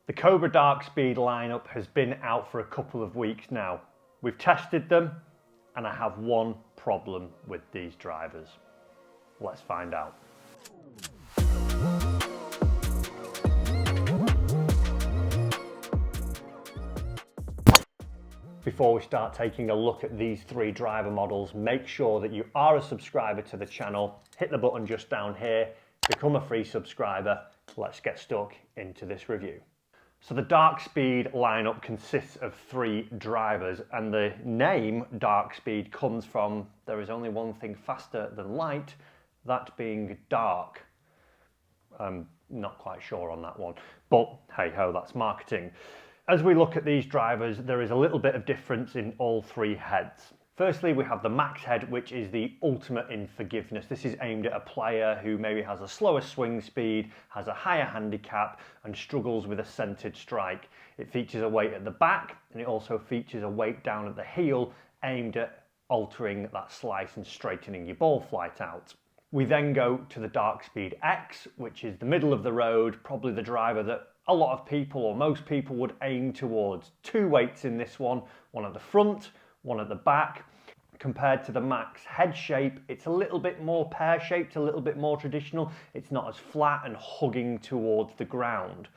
The COBRA DARKSPEED lineup has been out for a couple of weeks now. We've tested them and I have one problem with these drivers. Let's find out. Before we start taking a look at these three driver models, make sure that you are a subscriber to the channel. Hit the button just down here, become a free subscriber. Let's get stuck into this review. So the DARKSPEED lineup consists of three drivers, and the name DARKSPEED comes from there is only one thing faster than light, that being dark. I'm not quite sure on that one, but hey ho, that's marketing. As we look at these drivers, there is a little bit of difference in all three heads. Firstly, we have the max head, which is the ultimate in forgiveness. This is aimed at a player who maybe has a slower swing speed, has a higher handicap, and struggles with a centered strike. It features a weight at the back, and it also features a weight down at the heel, aimed at altering that slice and straightening your ball flight out. We then go to the DARKSPEED X, which is the middle of the road, probably the driver that a lot of people or most people would aim towards. Two weights in this one at the front, one at the back. Compared to the max head shape, it's a little bit more pear-shaped, a little bit more traditional. It's not as flat and hugging towards the ground.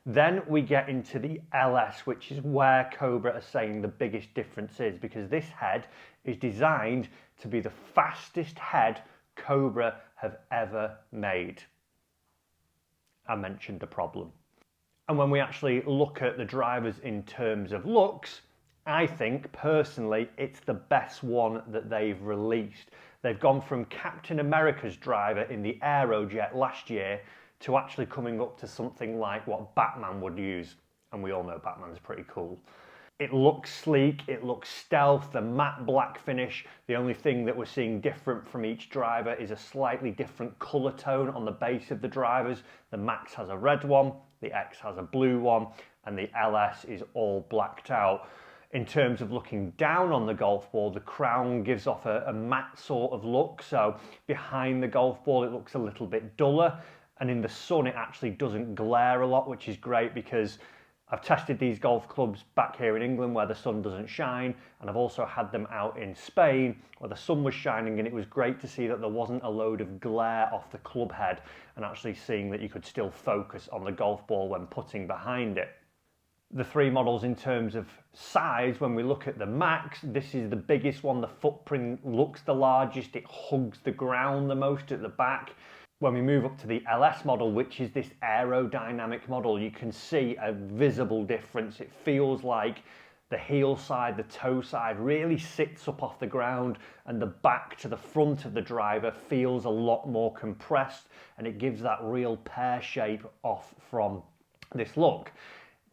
Then we get into the LS, which is where COBRA are saying the biggest difference is, because this head is designed to be the fastest head COBRA have ever made. I mentioned a problem. And when we actually look at the drivers in terms of looks, I think personally it's the best one that they've released. They've gone from Captain America's driver in the Aerojet last year to actually coming up to something like what Batman would use. And we all know Batman's pretty cool. It looks sleek, it looks stealth, the matte black finish. The only thing that we're seeing different from each driver is a slightly different colour tone on the base of the drivers. The Max has a red one, the X has a blue one, and the LS is all blacked out. In terms of looking down on the golf ball, the crown gives off a matte sort of look. So behind the golf ball, it looks a little bit duller. And in the sun, it actually doesn't glare a lot, which is great because I've tested these golf clubs back here in England where the sun doesn't shine. And I've also had them out in Spain where the sun was shining, and it was great to see that there wasn't a load of glare off the club head and actually seeing that you could still focus on the golf ball when putting behind it. The three models in terms of size, when we look at the Max, this is the biggest one. The footprint looks the largest. It hugs the ground the most at the back. When we move up to the LS model, which is this aerodynamic model, you can see a visible difference. It feels like the heel side, the toe side really sits up off the ground, and the back to the front of the driver feels a lot more compressed, and it gives that real pear shape off from this look.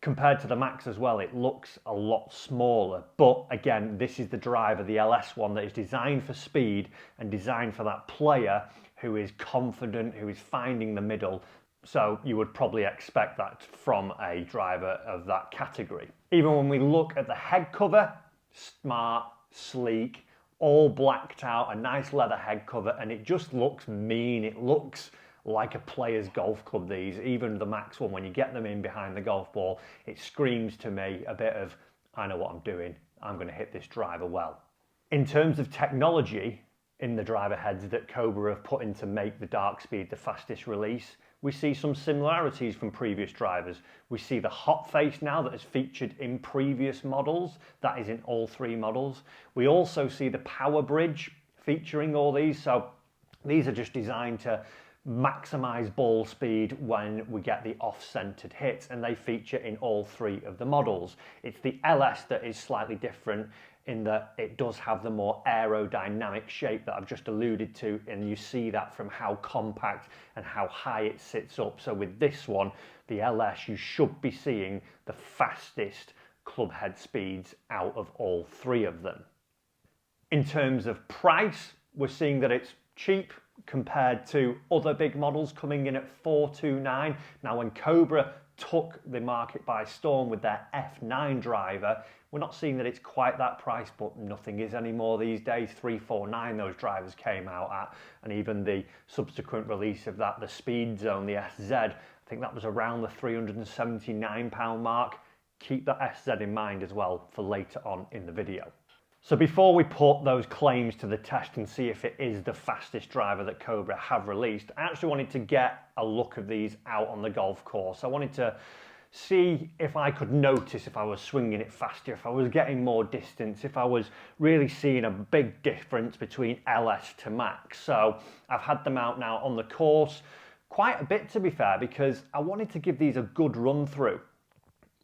Compared to the Max as well, it looks a lot smaller. But again, this is the driver, the LS one, that is designed for speed and designed for that player who is confident, who is finding the middle. So you would probably expect that from a driver of that category. Even when we look at the head cover, smart, sleek, all blacked out, a nice leather head cover, and it just looks mean. It looks like a player's golf club, these. Even the Max one, when you get them in behind the golf ball, it screams to me a bit of, I know what I'm doing, I'm going to hit this driver well. In terms of technology in the driver heads that COBRA have put in to make the DARKSPEED the fastest release, we see some similarities from previous drivers. We see the hot face now that is featured in previous models, that is in all three models. We also see the power bridge featuring all these, so these are just designed to maximize ball speed when we get the off-centered hits, and they feature in all three of the models. It's the LS that is slightly different in that it does have the more aerodynamic shape that I've just alluded to, and you see that from how compact and how high it sits up. So with this one, the LS, you should be seeing the fastest club head speeds out of all three of them. In terms of price, we're seeing that it's cheap compared to other big models coming in at $429. Now, when COBRA took the market by storm with their F9 driver, we're not seeing that it's quite that price, but nothing is anymore these days. $349 those drivers came out at, and even the subsequent release of that, the Speed Zone, the SZ, I think that was around the £379 mark. Keep that SZ in mind as well for later on in the video. So before we put those claims to the test and see if it is the fastest driver that Cobra have released, I actually wanted to get a look of these out on the golf course. I wanted to see if I could notice if I was swinging it faster, if I was getting more distance, if I was really seeing a big difference between LS to Max. So I've had them out now on the course quite a bit, to be fair, because I wanted to give these a good run through.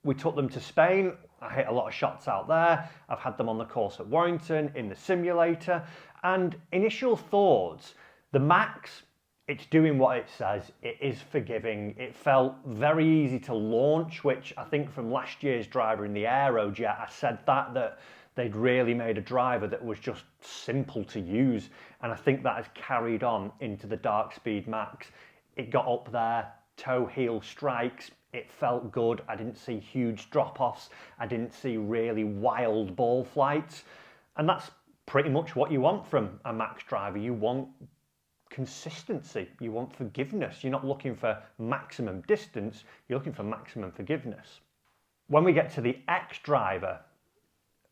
We took them to Spain. I hit a lot of shots out there. I've had them on the course at Warrington, in the simulator, and initial thoughts, the Max, it's doing what it says. It is forgiving. It felt very easy to launch, which I think from last year's driver in the Aerojet, I said that they'd really made a driver that was just simple to use. And I think that has carried on into the Darkspeed Max. It got up there, toe heel strikes. It felt good. I didn't see huge drop-offs. I didn't see really wild ball flights. And that's pretty much what you want from a Max driver. You want consistency. You want forgiveness. You're not looking for maximum distance. You're looking for maximum forgiveness. When we get to the X driver,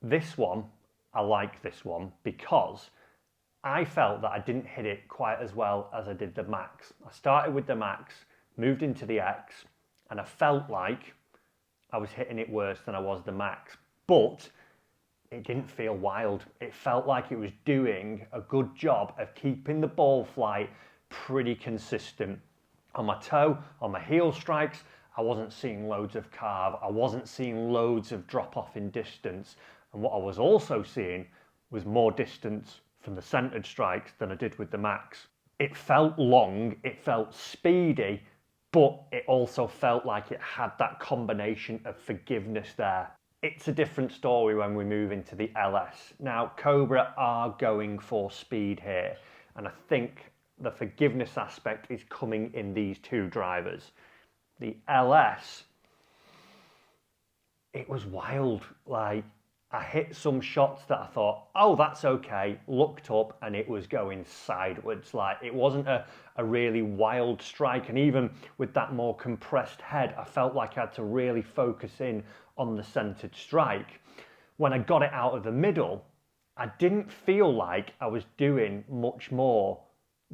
this one, I like this one because I felt that I didn't hit it quite as well as I did the Max. I started with the Max, moved into the X, and I felt like I was hitting it worse than I was the Max. But it didn't feel wild. It felt like it was doing a good job of keeping the ball flight pretty consistent. On my toe, on my heel strikes, I wasn't seeing loads of carve. I wasn't seeing loads of drop off in distance. And what I was also seeing was more distance from the centered strikes than I did with the Max. It felt long, it felt speedy, but it also felt like it had that combination of forgiveness there. It's a different story when we move into the LS. Now, Cobra are going for speed here, and I think the forgiveness aspect is coming in these two drivers. The LS, it was wild. Like, I hit some shots that I thought, oh, that's okay, looked up and it was going sideways. Like, it wasn't a really wild strike. And even with that more compressed head, I felt like I had to really focus in on the centered strike. When I got it out of the middle, I didn't feel like I was doing much more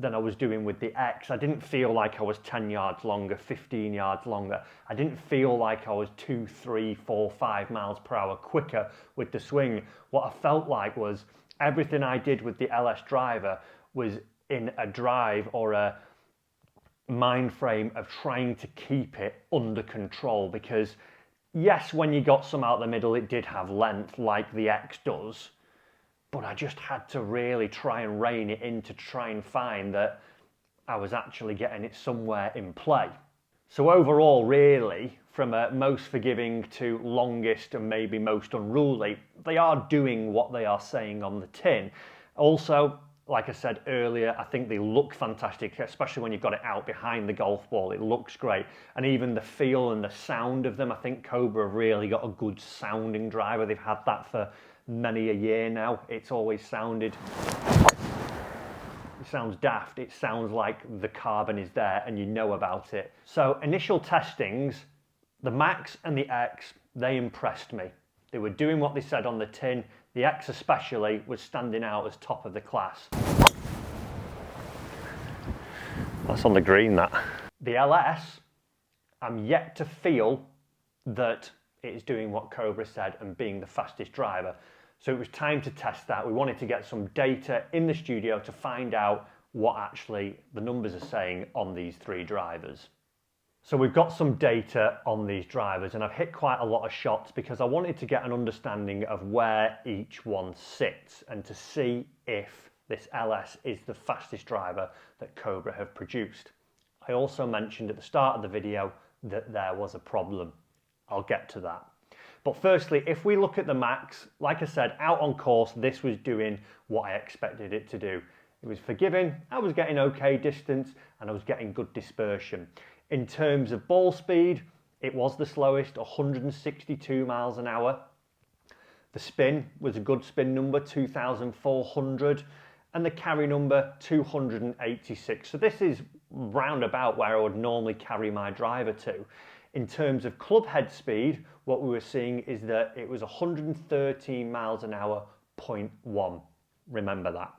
than I was doing with the X. I didn't feel like I was 10 yards longer, 15 yards longer. I didn't feel like I was 2, 3, 4, 5 miles per hour quicker with the swing. What I felt like was everything I did with the LS driver was in a drive or a mind frame of trying to keep it under control, because yes, when you got some out the middle, it did have length like the X does, but I just had to really try and rein it in to try and find that I was actually getting it somewhere in play. So overall, really, from a most forgiving to longest and maybe most unruly, they are doing what they are saying on the tin. Also, like I said earlier, I think they look fantastic, especially when you've got it out behind the golf ball. It looks great. And even the feel and the sound of them, I think Cobra have really got a good sounding driver. They've had that for many a year now. It's always sounded, it sounds daft. It sounds like the carbon is there and you know about it. So initial testings, the Max and the X, they impressed me. They were doing what they said on the tin. The X especially was standing out as top of the class. That's on the green, that. The LS, I'm yet to feel that it is doing what Cobra said and being the fastest driver. So it was time to test that. We wanted to get some data in the studio to find out what actually the numbers are saying on these three drivers. So we've got some data on these drivers, and I've hit quite a lot of shots because I wanted to get an understanding of where each one sits and to see if this LS is the fastest driver that Cobra have produced. I also mentioned at the start of the video that there was a problem. I'll get to that. But firstly, if we look at the Max, like I said, out on course, this was doing what I expected it to do. It was forgiving, I was getting okay distance, and I was getting good dispersion. In terms of ball speed, it was the slowest, 162 miles an hour. The spin was a good spin number, 2,400, and the carry number, 286. So this is round about where I would normally carry my driver to. In terms of club head speed, what we were seeing is that it was 113 miles an hour, 0.1. Remember that.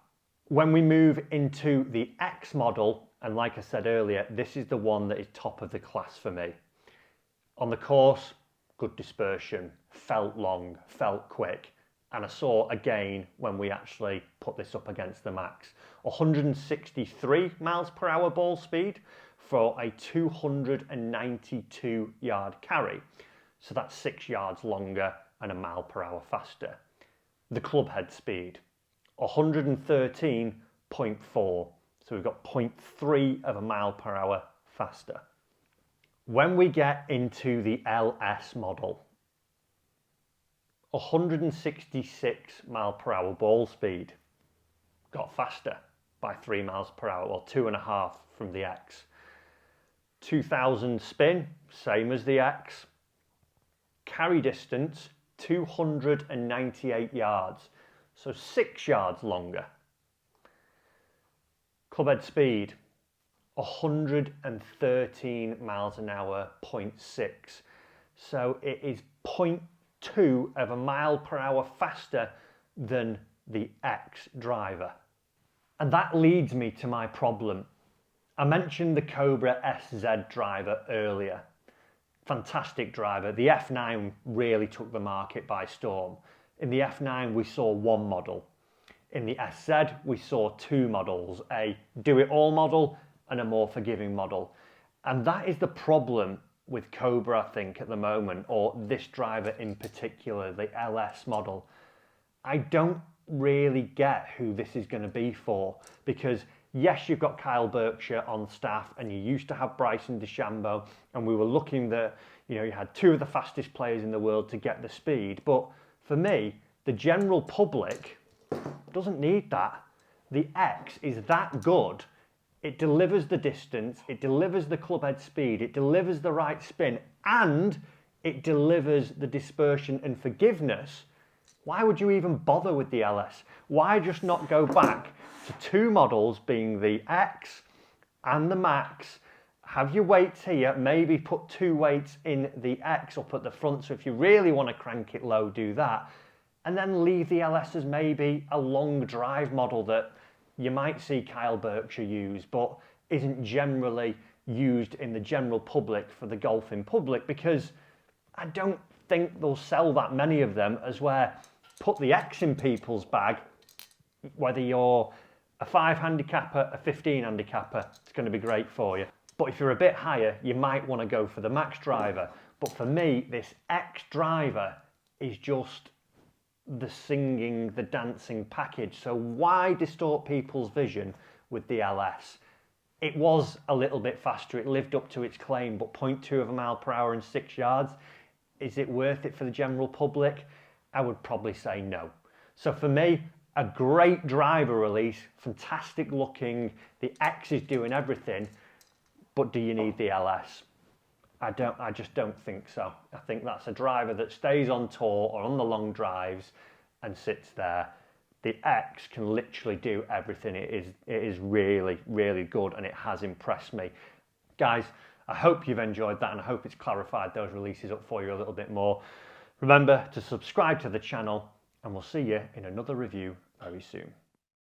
When we move into the X model, and like I said earlier, this is the one that is top of the class for me. On the course, good dispersion, felt long, felt quick. And I saw again when we actually put this up against the max, 163 miles per hour ball speed for a 292 yard carry. So that's 6 yards longer and a mile per hour faster. The club head speed, 113.4. So we've got 0.3 of a mile per hour faster. When we get into the LS model, 166 mile per hour ball speed, got faster by 3 miles per hour, or 2.5 from the X. 2000 spin, same as the X. Carry distance, 298 yards, so 6 yards longer. Club head speed, 113 miles an hour, 0.6. So it is 0.2 of a mile per hour faster than the X driver. And that leads me to my problem. I mentioned the Cobra SZ driver earlier. Fantastic driver. The F9 really took the market by storm. In the F9 we saw one model. In the SZ we saw two models, a do-it-all model and a more forgiving model. And that is the problem with Cobra, I think, at the moment, or this driver in particular, the LS model. I don't really get who this is going to be for, because yes, you've got Kyle Berkshire on staff and you used to have Bryson DeChambeau, and we were looking that, you know, you had two of the fastest players in the world to get the speed. But for me, the general public doesn't need that. The X is that good. It delivers the distance, it delivers the club head speed, it delivers the right spin, and it delivers the dispersion and forgiveness. Why would you even bother with the LS? Why just not go back to two models, being the X and the Max, have your weights here, maybe put two weights in the X up at the front, so if you really want to crank it low, do that, and then leave the LS as maybe a long drive model that you might see Kyle Berkshire use, but isn't generally used in the general public for the golfing public, because I don't think they'll sell that many of them, as where put the X in people's bag, whether you're a 5 handicapper, a 15 handicapper, it's going to be great for you. But if you're a bit higher, you might want to go for the Max driver. But for me, this X driver is just the singing, the dancing package. So why distort people's vision with the LS? It was a little bit faster, it lived up to its claim, but 0.2 of a mile per hour and 6 yards, is it worth it for the general public? I would probably say no. So for me, a great driver release, fantastic looking, the X is doing everything, but do you need the LS? I just don't think so. I think that's a driver that stays on tour or on the long drives and sits there. The X can literally do everything. It is really, really good, and it has impressed me. Guys, I hope you've enjoyed that, and I hope it's clarified those releases up for you a little bit more. Remember to subscribe to the channel, and we'll see you in another review very soon.